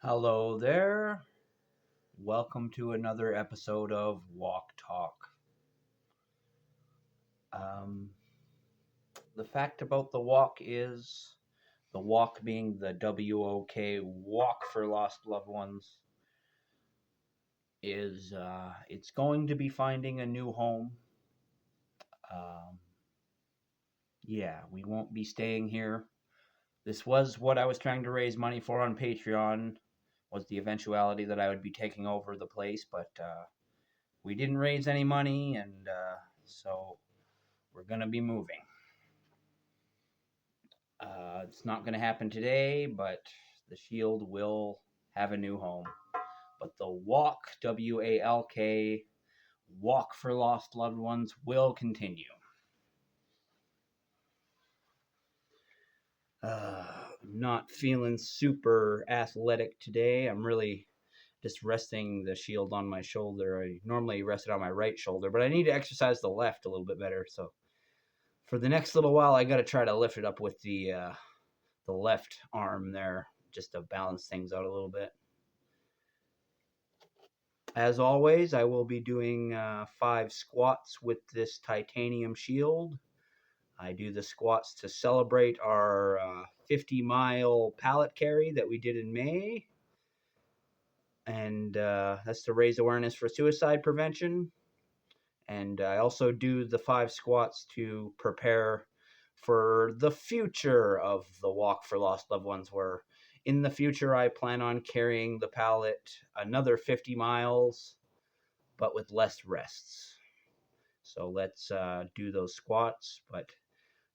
Hello there. Welcome to another episode of WOK Talk. Um, the fact about the WOK is the WOK being the WOK Walk for Lost Loved Ones is it's going to be finding a new home. Um, yeah, we won't be staying here. This was what I was trying to raise money for on Patreon, was the eventuality that I would be taking over the place, but we didn't raise any money, and so we're going to be moving. It's not going to happen today, but the Shield will have a new home. But the WOK, W-A-L-K, Walk for Lost Loved Ones will continue. Not feeling super athletic today. I'm really just resting the Shield on my shoulder. I normally rest it on my right shoulder, but I need to exercise the left a little bit better. So for the next little while, I got to try to lift it up with the left arm there, just to balance things out a little bit. As always, I will be doing 5 squats with this titanium shield. I do the squats to celebrate our 50-mile pallet carry that we did in May. And that's to raise awareness for suicide prevention. And I also do the 5 squats to prepare for the future of the Walk for Lost Loved Ones, where in the future I plan on carrying the pallet another 50 miles, but with less rests. So let's do those squats, but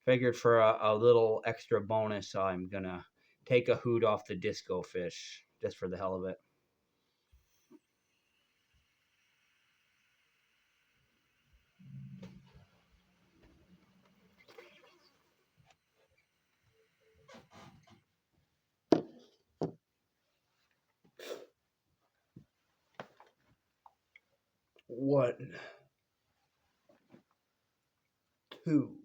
figured for a little extra bonus, I'm going to take a hoot off the disco fish, just for the hell of it. One, two,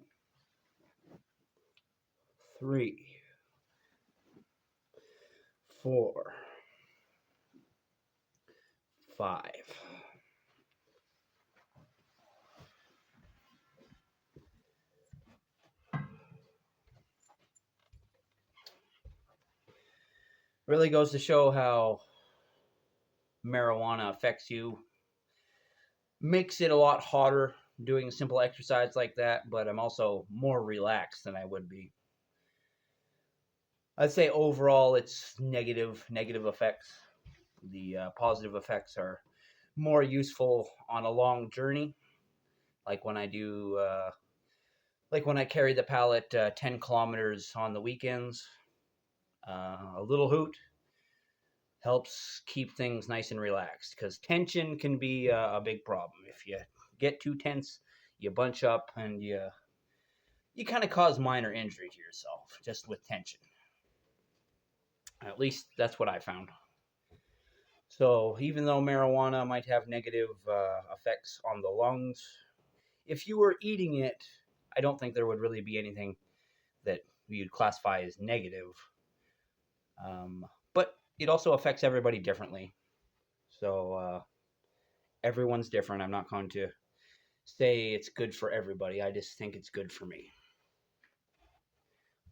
three, 4, 5. Really goes to show how marijuana affects you. Makes it a lot harder doing simple exercise like that, but I'm also more relaxed than I would be. I'd say overall it's negative effects. The positive effects are more useful on a long journey, like when I do, like when I carry the pallet 10 kilometers on the weekends. A little hoot helps keep things nice and relaxed, because tension can be a big problem. If you get too tense, you bunch up and you kind of cause minor injury to yourself just with tension. At least that's what I found. So even though marijuana might have negative effects on the lungs, if you were eating it, I don't think there would really be anything that you'd classify as negative. But it also affects everybody differently. So everyone's different. I'm not going to say it's good for everybody. I just think it's good for me.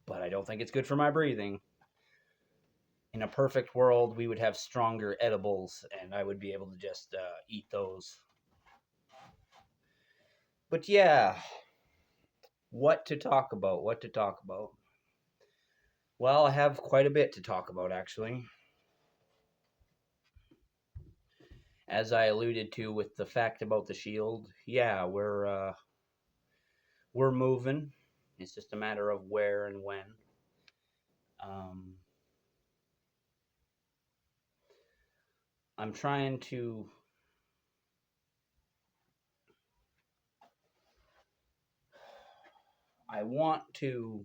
But I don't think it's good for my breathing. In a perfect world, we would have stronger edibles, and I would be able to just eat those. But yeah, what to talk about? Well, I have quite a bit to talk about, actually. As I alluded to with the fact about the Shield, yeah, we're moving. It's just a matter of where and when. I'm trying to I want to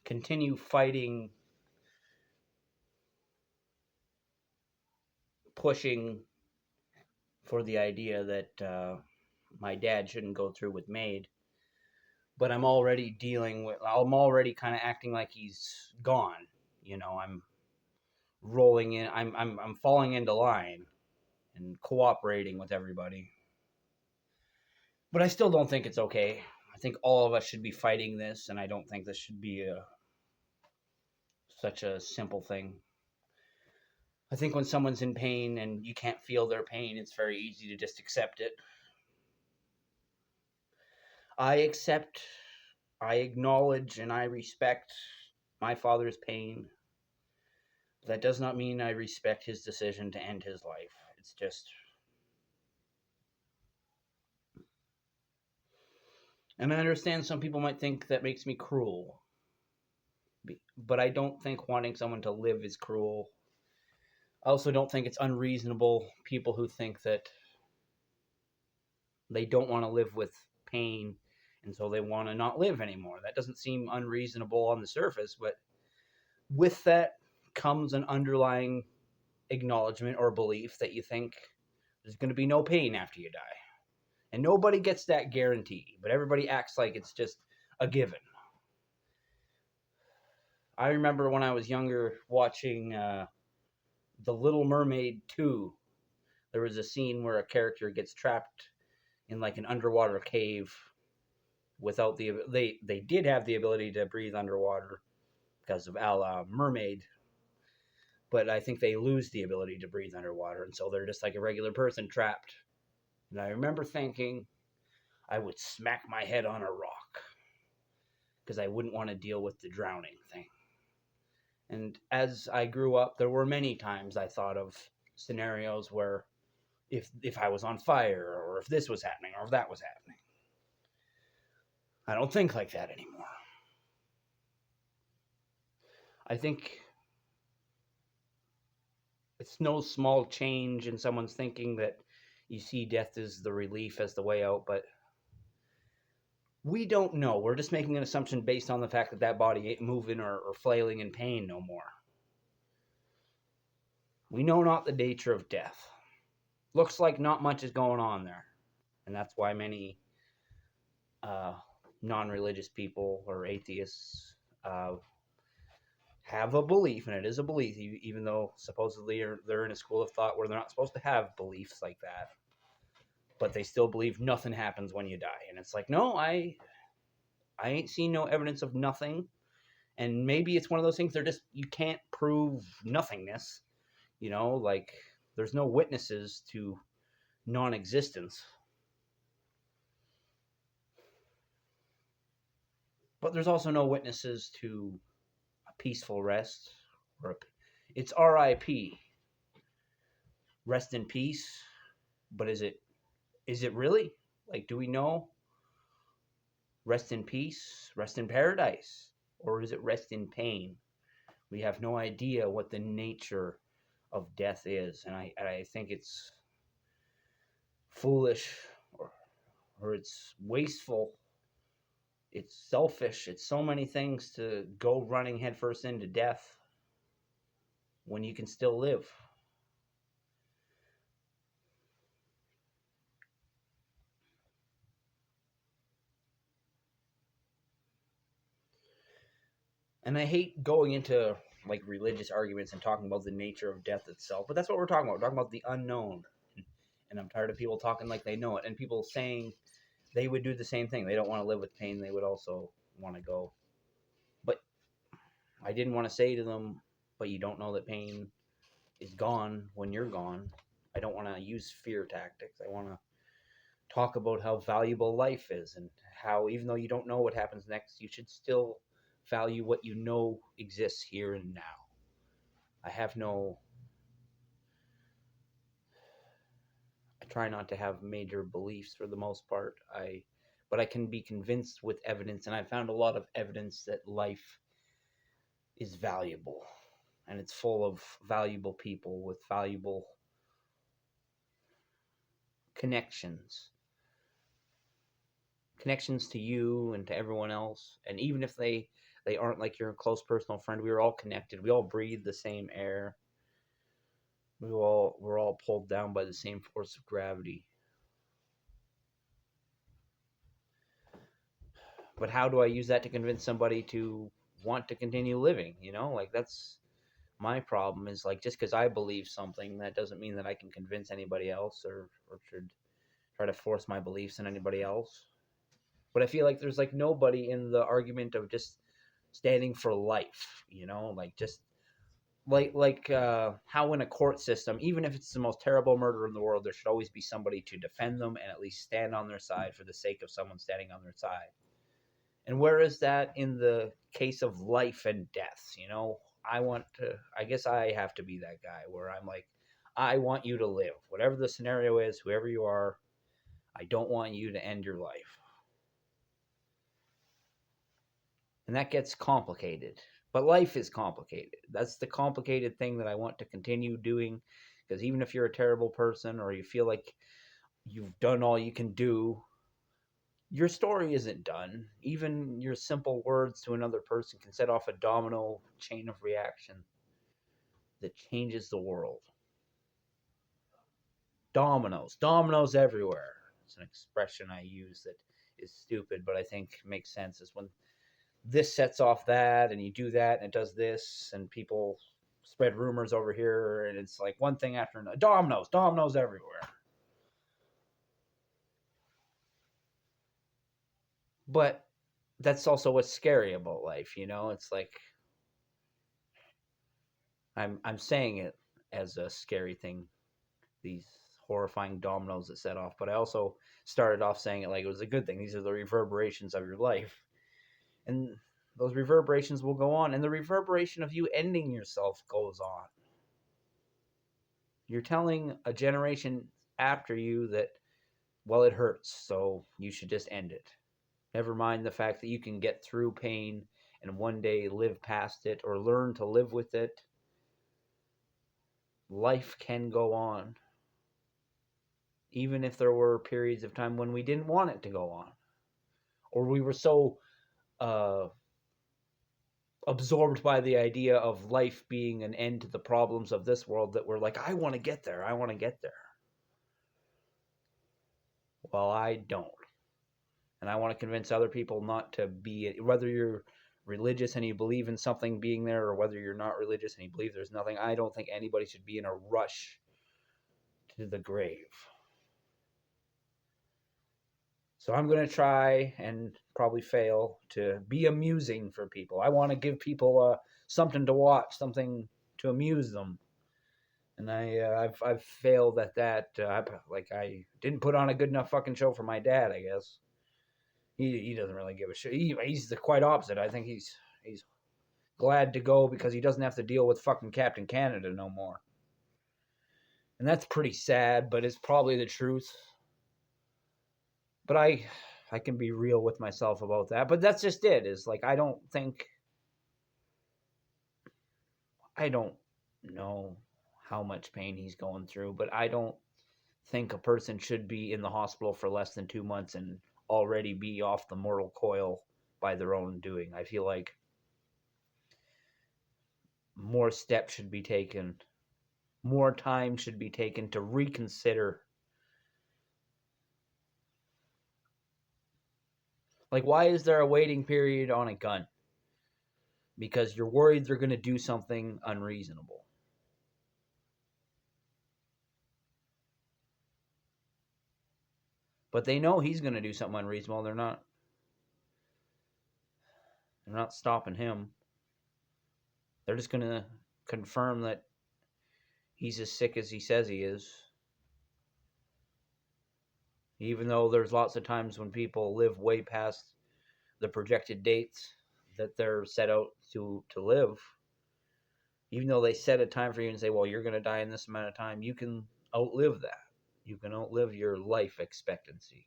continue fighting, pushing for the idea that my dad shouldn't go through with MAID. But I'm already kind of acting like he's gone. You know, I'm rolling in. I'm falling into line and cooperating with everybody. But I still don't think it's okay. I think all of us should be fighting this, and I don't think this should be such a simple thing. I think when someone's in pain and you can't feel their pain, it's very easy to just accept it. I accept, I acknowledge, and I respect my father's pain. That does not mean I respect his decision to end his life. It's just. And I understand some people might think that makes me cruel. But I don't think wanting someone to live is cruel. I also don't think it's unreasonable people who think that they don't want to live with pain and so they want to not live anymore. That doesn't seem unreasonable on the surface, but with that comes an underlying acknowledgement or belief that you think there's going to be no pain after you die. And nobody gets that guarantee, but everybody acts like it's just a given. I remember when I was younger watching The Little Mermaid 2. There was a scene where a character gets trapped in like an underwater cave without they did have the ability to breathe underwater because of a la Mermaid, but I think they lose the ability to breathe underwater, and so they're just like a regular person trapped. And I remember thinking I would smack my head on a rock because I wouldn't want to deal with the drowning thing. And as I grew up, there were many times I thought of scenarios where if I was on fire, or if this was happening, or if that was happening. I don't think like that anymore. I think it's no small change in someone's thinking that you see death as the relief, as the way out, but we don't know. We're just making an assumption based on the fact that that body ain't moving or flailing in pain no more. We know not the nature of death. Looks like not much is going on there. And that's why many non-religious people or atheists have a belief, and it is a belief, even though supposedly they're in a school of thought where they're not supposed to have beliefs like that. But they still believe nothing happens when you die. And it's like, no, I ain't seen no evidence of nothing. And maybe it's one of those things you can't prove nothingness. Like there's no witnesses to non-existence. But there's also no witnesses to a peaceful rest. It's RIP. Rest in peace. But is it really? Like, do we know? Rest in peace, rest in paradise, or is it rest in pain? We have no idea what the nature of death is, and I think it's foolish, or it's wasteful, it's selfish, it's so many things to go running headfirst into death when you can still live. And I hate going into like religious arguments and talking about the nature of death itself, but that's what we're talking about. We're talking about the unknown. And I'm tired of people talking like they know it, and people saying they would do the same thing. They don't want to live with pain. They would also want to go. But I didn't want to say to them, but you don't know that pain is gone when you're gone. I don't want to use fear tactics. I want to talk about how valuable life is, and how even though you don't know what happens next, you should still value what you know exists here and now. I try not to have major beliefs for the most part. But I can be convinced with evidence, and I found a lot of evidence that life is valuable, and it's full of valuable people with valuable connections to you and to everyone else. And even if they aren't like your close personal friend, we are all connected. We all breathe the same air. We're all pulled down by the same force of gravity. But how do I use that to convince somebody to want to continue living? Like that's my problem is like, just because I believe something, that doesn't mean that I can convince anybody else, or should try to force my beliefs on anybody else. But I feel like there's like nobody in the argument of just standing for life, like just how in a court system, even if it's the most terrible murder in the world, there should always be somebody to defend them and at least stand on their side for the sake of someone standing on their side. And where is that in the case of life and death? I guess I have to be that guy where I'm like, I want you to live. Whatever the scenario is, whoever you are, I don't want you to end your life. And that gets complicated. But life is complicated. That's the complicated thing that I want to continue doing. Because even if you're a terrible person or you feel like you've done all you can do, your story isn't done. Even your simple words to another person can set off a domino chain of reaction that changes the world. Dominoes everywhere. It's an expression I use that is stupid, but I think makes sense. Is when this sets off that, and you do that, and it does this, and people spread rumors over here, and it's like one thing after another. Dominoes everywhere. But that's also what's scary about life, It's like I'm saying it as a scary thing, these horrifying dominoes that set off, but I also started off saying it like it was a good thing. These are the reverberations of your life. And those reverberations will go on, and the reverberation of you ending yourself goes on. You're telling a generation after you that, well, it hurts, so you should just end it. Never mind the fact that you can get through pain and one day live past it or learn to live with it. Life can go on, even if there were periods of time when we didn't want it to go on, or we were so absorbed by the idea of life being an end to the problems of this world that we're like, I want to get there. Well, I don't. And I want to convince other people not to be, whether you're religious and you believe in something being there, or whether you're not religious and you believe there's nothing. I don't think anybody should be in a rush to the grave. So I'm going to try, and probably fail, to be amusing for people. I want to give people something to watch, something to amuse them. And I've failed at that. I didn't put on a good enough fucking show for my dad, I guess. He doesn't really give a shit. He's the quite opposite. I think he's glad to go because he doesn't have to deal with fucking Captain Canada no more. And that's pretty sad, but it's probably the truth. But I can be real with myself about that. But that's just it. Is like I don't know how much pain he's going through, but I don't think a person should be in the hospital for less than 2 months and already be off the mortal coil by their own doing. I feel like more steps should be taken. More time should be taken to reconsider. Like, why is there a waiting period on a gun? Because you're worried they're going to do something unreasonable. But they know he's going to do something unreasonable. They're not stopping him. They're just going to confirm that he's as sick as he says he is. Even though there's lots of times when people live way past the projected dates that they're set out to live. Even though they set a time for you and say, well, you're going to die in this amount of time, you can outlive that. You can outlive your life expectancy.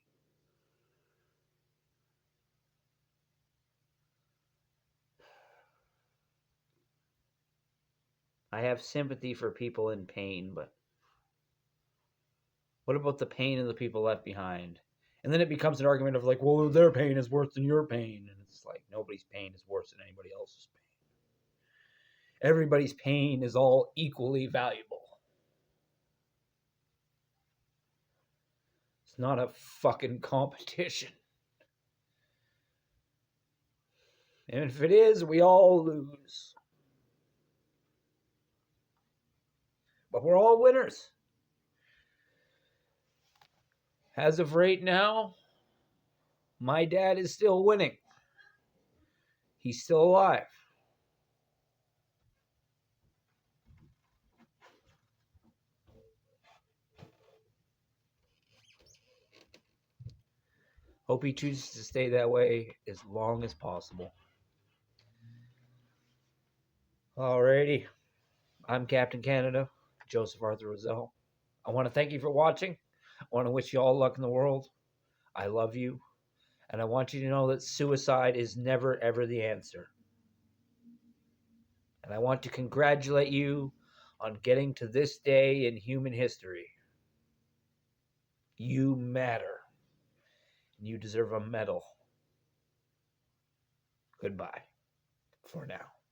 I have sympathy for people in pain, but what about the pain of the people left behind? And then it becomes an argument of like, well, their pain is worse than your pain. And it's like, nobody's pain is worse than anybody else's pain. Everybody's pain is all equally valuable. It's not a fucking competition. And if it is, we all lose. But we're all winners. As of right now, my dad is still winning. He's still alive. Hope he chooses to stay that way as long as possible. Alrighty. I'm Captain Canada, Joseph Arthur Roszell. I want to thank you for watching. I want to wish you all luck in the world. I love you. And I want you to know that suicide is never, ever the answer. And I want to congratulate you on getting to this day in human history. You matter. And you deserve a medal. Goodbye for now.